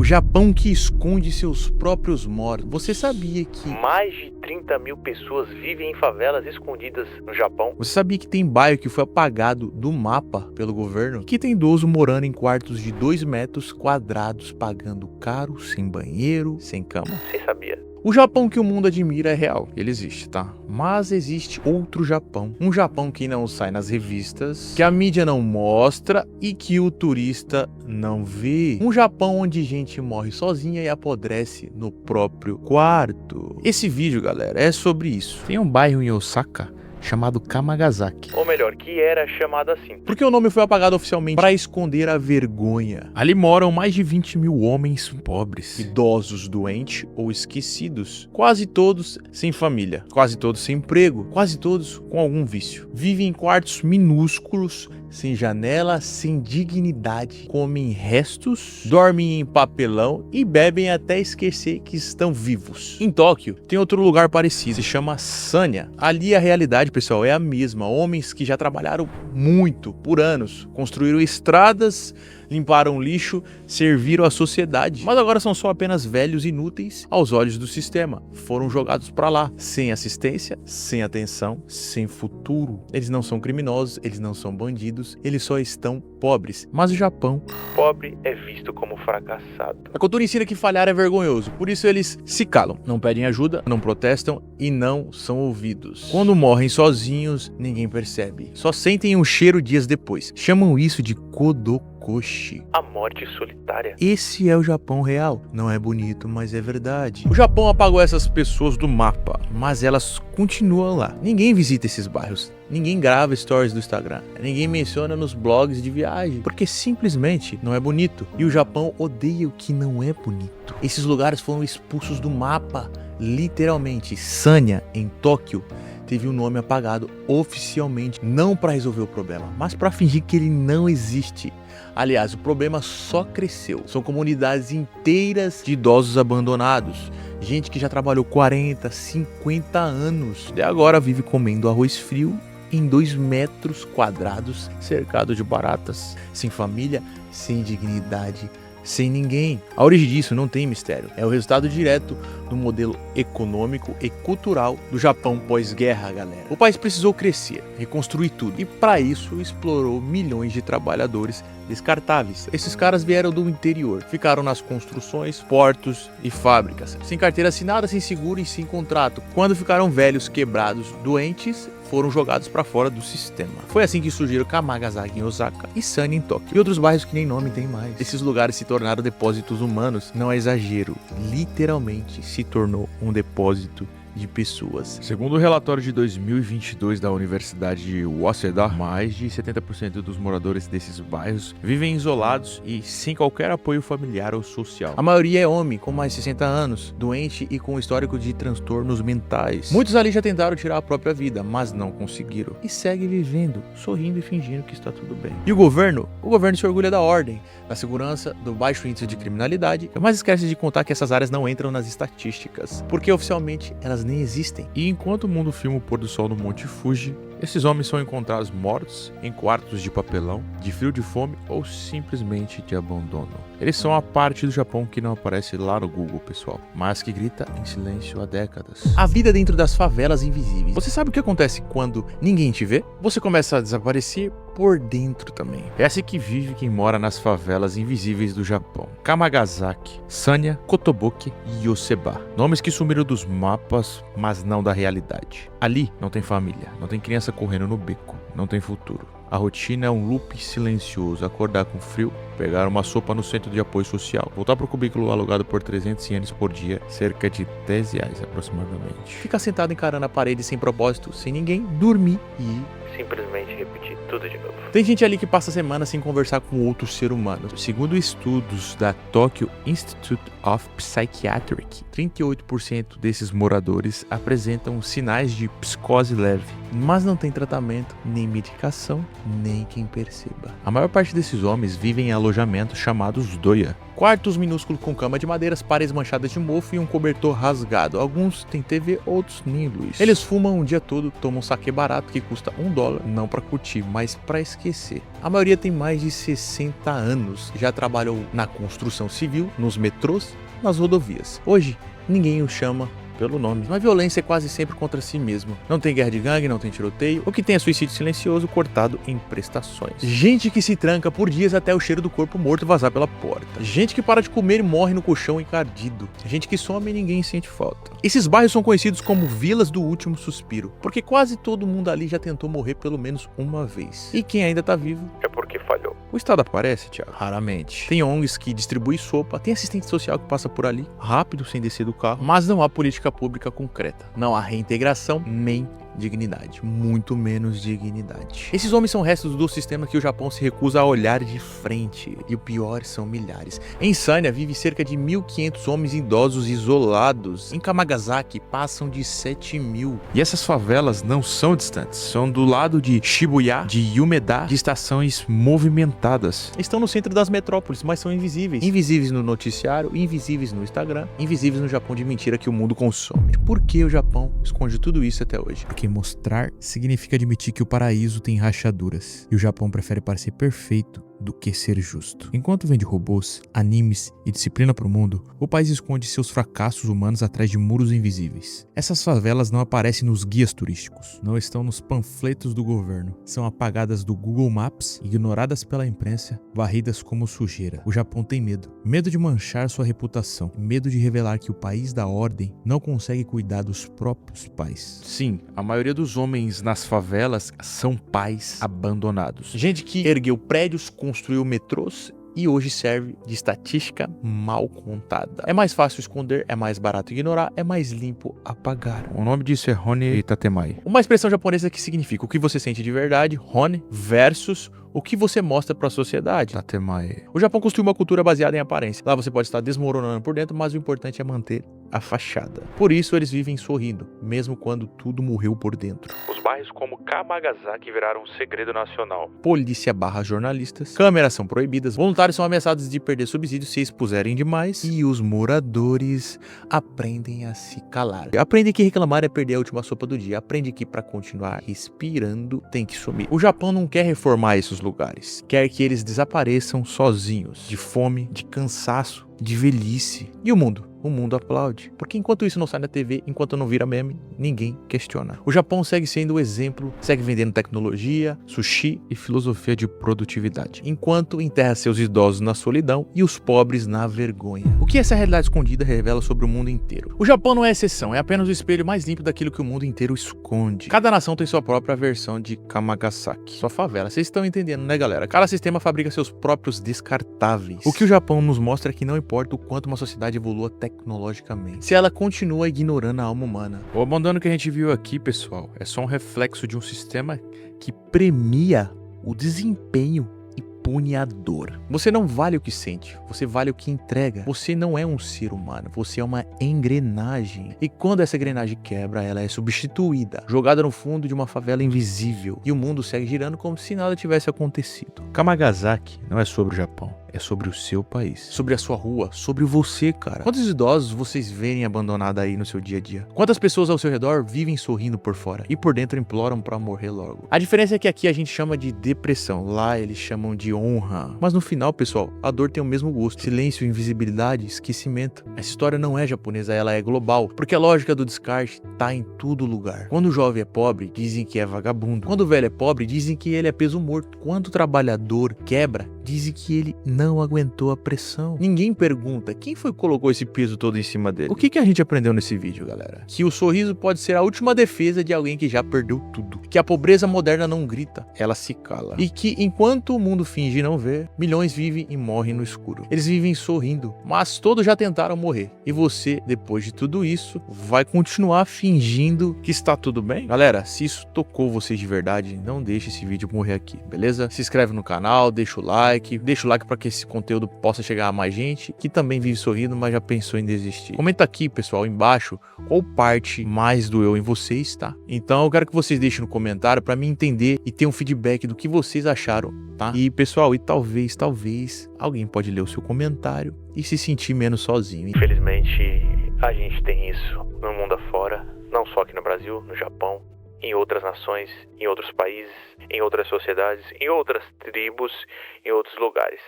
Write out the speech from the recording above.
O Japão que esconde seus próprios mortos. Você sabia que mais de 30 mil pessoas vivem em favelas escondidas no Japão? Você sabia que tem bairro que foi apagado do mapa pelo governo? Que tem idoso morando em quartos de 2 metros quadrados, pagando caro, sem banheiro, sem cama? Você sabia? O Japão que o mundo admira é real, ele existe, tá? Mas existe outro Japão. Um Japão que não sai nas revistas, que a mídia não mostra e que o turista não vê. Um Japão onde gente morre sozinha e apodrece no próprio quarto. Esse vídeo, galera, é sobre isso. Tem um bairro em Osaka chamado Kamagasaki. Ou melhor, que era chamado assim. Porque o nome foi apagado oficialmente para esconder a vergonha. Ali moram mais de 20 mil homens pobres, idosos, doentes ou esquecidos. Quase todos sem família, quase todos sem emprego, quase todos com algum vício. Vivem em quartos minúsculos, sem janela, sem dignidade, comem restos, dormem em papelão e bebem até esquecer que estão vivos. Em Tóquio, tem outro lugar parecido, se chama Sanya. Ali a realidade, pessoal, é a mesma. Homens que já trabalharam muito, por anos, construíram estradas, limparam lixo, serviram à sociedade, mas agora são só apenas velhos inúteis aos olhos do sistema. Foram jogados pra lá, sem assistência, sem atenção, sem futuro. Eles não são criminosos, eles não são bandidos, eles só estão pobres. Mas o Japão, pobre é visto como fracassado. A cultura ensina que falhar é vergonhoso, por isso eles se calam, não pedem ajuda, não protestam e não são ouvidos. Quando morrem sozinhos, ninguém percebe, só sentem um cheiro dias depois. Chamam isso de kodokoshi. A morte solitária. Esse é o Japão real. Não é bonito, mas é verdade. O Japão apagou essas pessoas do mapa, mas elas continuam lá. Ninguém visita esses bairros. Ninguém grava stories do Instagram. Ninguém menciona nos blogs de viagem, porque simplesmente não é bonito. E o Japão odeia o que não é bonito. Esses lugares foram expulsos do mapa, literalmente. Sanya, em Tóquio, teve o nome apagado oficialmente, não para resolver o problema, mas para fingir que ele não existe. Aliás, o problema só cresceu. São comunidades inteiras de idosos abandonados. Gente que já trabalhou 40, 50 anos e agora vive comendo arroz frio em 2 metros quadrados, cercado de baratas, sem família, sem dignidade, sem ninguém. A origem disso não tem mistério. É o resultado direto do modelo econômico e cultural do Japão pós-guerra, galera. O país precisou crescer, reconstruir tudo e para isso explorou milhões de trabalhadores descartáveis. Esses caras vieram do interior, ficaram nas construções, portos e fábricas, sem carteira assinada, sem seguro e sem contrato. Quando ficaram velhos, quebrados, doentes, foram jogados para fora do sistema. Foi assim que surgiram Kamagasaki em Osaka e Sanya em Tóquio e outros bairros que nem nome tem mais. Esses lugares se tornaram depósitos humanos, não é exagero, literalmente se tornou um depósito de pessoas. Segundo o relatório de 2022 da Universidade de Waseda, mais de 70% dos moradores desses bairros vivem isolados e sem qualquer apoio familiar ou social. A maioria é homem, com mais de 60 anos, doente e com histórico de transtornos mentais. Muitos ali já tentaram tirar a própria vida, mas não conseguiram. E seguem vivendo, sorrindo e fingindo que está tudo bem. E o governo? O governo se orgulha da ordem, da segurança, do baixo índice de criminalidade, mas esquece de contar que essas áreas não entram nas estatísticas, porque oficialmente elas nem existem. E enquanto o mundo filma o pôr do sol no Monte Fuji, esses homens são encontrados mortos em quartos de papelão, de frio, de fome ou simplesmente de abandono. Eles são a parte do Japão que não aparece lá no Google, pessoal, mas que grita em silêncio há décadas. A vida dentro das favelas invisíveis. Você sabe o que acontece quando ninguém te vê? Você começa a desaparecer por dentro também. É assim que vive quem mora nas favelas invisíveis do Japão. Kamagasaki, Sanya, Kotobuki e Yoseba. Nomes que sumiram dos mapas, mas não da realidade. Ali não tem família, não tem criança correndo no beco, não tem futuro. A rotina é um loop silencioso, acordar com frio, pegar uma sopa no centro de apoio social, voltar para o cubículo alugado por 300 ienes por dia, cerca de R$10 aproximadamente. Ficar sentado encarando a parede sem propósito, sem ninguém, dormir e simplesmente repetir tudo de novo. Tem gente ali que passa semanas sem conversar com outro ser humano. Segundo estudos da Tokyo Institute of Psychiatry, 38% desses moradores apresentam sinais de psicose leve. mas não tem tratamento, nem medicação, nem quem perceba. A maior parte desses homens vivem em alojamentos chamados doya. Quartos minúsculos com cama de madeiras, paredes manchadas de mofo e um cobertor rasgado. Alguns têm TV, outros nem luz. Eles fumam o dia todo, tomam saquê barato que custa $1, não pra curtir, mas pra esquecer. A maioria tem mais de 60 anos, já trabalhou na construção civil, nos metrôs, nas rodovias. Hoje, ninguém o chama pelo nome, mas a violência é quase sempre contra si mesmo. Não tem guerra de gangue, não tem tiroteio, o que tem é suicídio silencioso cortado em prestações. Gente que se tranca por dias até o cheiro do corpo morto vazar pela porta. Gente que para de comer e morre no colchão encardido. Gente que some e ninguém sente falta. Esses bairros são conhecidos como vilas do último suspiro, porque quase todo mundo ali já tentou morrer pelo menos uma vez. E quem ainda tá vivo É porque falhou. o Estado aparece, Thiago? Raramente. Tem ONGs que distribuem sopa, tem assistente social que passa por ali, rápido, sem descer do carro, mas não há política pública concreta. Não há reintegração, nem dignidade. Muito menos dignidade. Esses homens são restos do sistema que o Japão se recusa a olhar de frente. E o pior são milhares. Em Sanya vive cerca de 1.500 homens idosos isolados. Em Kamagasaki passam de 7.000. E essas favelas não são distantes. São do lado de Shibuya, de Umeda, de estações movimentadas. Estão no centro das metrópoles, mas são invisíveis. Invisíveis no noticiário, invisíveis no Instagram, invisíveis no Japão de mentira que o mundo consome. Por que o Japão esconde tudo isso até hoje? Porque mostrar significa admitir que o paraíso tem rachaduras. E o Japão prefere parecer perfeito do que ser justo. Enquanto vende robôs, animes e disciplina para o mundo, o país esconde seus fracassos humanos atrás de muros invisíveis. Essas favelas não aparecem nos guias turísticos, não estão nos panfletos do governo, são apagadas do Google Maps, ignoradas pela imprensa, varridas como sujeira. O Japão tem medo. Medo de manchar sua reputação, medo de revelar que o país da ordem não consegue cuidar dos próprios pais. Sim, a maioria dos homens nas favelas são pais abandonados. Gente que ergueu prédios, construiu metrôs e hoje serve de estatística mal contada. É mais fácil esconder, é mais barato ignorar, é mais limpo apagar. O nome disso é Hone Tatemai. Uma expressão japonesa que significa o que você sente de verdade, Hone, versus o que você mostra para a sociedade. Tatemai. O Japão construiu uma cultura baseada em aparência. Lá você pode estar desmoronando por dentro, mas o importante é manter a fachada. Por isso eles vivem sorrindo, mesmo quando tudo morreu por dentro. Os bairros como Kamagasaki viraram um segredo nacional. Polícia barra jornalistas, câmeras são proibidas, voluntários são ameaçados de perder subsídios se expuserem demais e os moradores aprendem a se calar. Aprendem que reclamar é perder a última sopa do dia, aprendem que para continuar respirando tem que sumir. O Japão não quer reformar esses lugares, quer que eles desapareçam sozinhos, de fome, de cansaço, de velhice. E o mundo? O mundo aplaude, porque enquanto isso não sai na TV, enquanto não vira meme, ninguém questiona. O Japão segue sendo o exemplo, segue vendendo tecnologia, sushi e filosofia de produtividade, enquanto enterra seus idosos na solidão e os pobres na vergonha. O que essa realidade escondida revela sobre o mundo inteiro? O Japão não é exceção, é apenas o espelho mais limpo daquilo que o mundo inteiro esconde. Cada nação tem sua própria versão de Kamagasaki, sua favela. Vocês estão entendendo, né, galera? Cada sistema fabrica seus próprios descartáveis. O que o Japão nos mostra é que não importa o quanto uma sociedade evolua tecnologicamente, se ela continua ignorando a alma humana. O abandono que a gente viu aqui, pessoal, é só um reflexo de um sistema que premia o desempenho e pune a dor. Você não vale o que sente, você vale o que entrega. Você não é um ser humano, você é uma engrenagem. E quando essa engrenagem quebra, ela é substituída, jogada no fundo de uma favela invisível. E o mundo segue girando como se nada tivesse acontecido. Kamagasaki não é sobre o Japão. É sobre o seu país, sobre a sua rua, sobre você, cara. Quantos idosos vocês verem abandonados aí no seu dia a dia? Quantas pessoas ao seu redor vivem sorrindo por fora e por dentro imploram pra morrer logo? A diferença é que aqui a gente chama de depressão, lá eles chamam de honra. Mas no final, pessoal, a dor tem o mesmo gosto: silêncio, invisibilidade, esquecimento. Essa história não é japonesa, ela é global, porque a lógica do descarte tá em todo lugar. Quando o jovem é pobre, dizem que é vagabundo. Quando o velho é pobre, dizem que ele é peso morto. Quando o trabalhador quebra, dizem que ele não aguentou a pressão. Ninguém pergunta quem foi que colocou esse peso todo em cima dele. O que a gente aprendeu nesse vídeo, galera? Que o sorriso pode ser a última defesa de alguém que já perdeu tudo. Que a pobreza moderna não grita, ela se cala. E que enquanto o mundo finge não ver, milhões vivem e morrem no escuro. Eles vivem sorrindo, mas todos já tentaram morrer. E você, depois de tudo isso, vai continuar fingindo que está tudo bem? Galera, se isso tocou vocês de verdade, não deixe esse vídeo morrer aqui, beleza? Se inscreve no canal, deixa o like. like, deixa o like para que esse conteúdo possa chegar a mais gente que também vive sorrindo, mas já pensou em desistir. Comenta aqui, pessoal, embaixo, qual parte mais doeu em vocês, tá? Então eu quero que vocês deixem no comentário para mim entender e ter um feedback do que vocês acharam, tá? E pessoal, e talvez alguém pode ler o seu comentário e se sentir menos sozinho. Infelizmente, a gente tem isso no mundo afora, não só aqui no Brasil, no Japão, em outras nações, em outros países, em outras sociedades, em outras tribos, em outros lugares.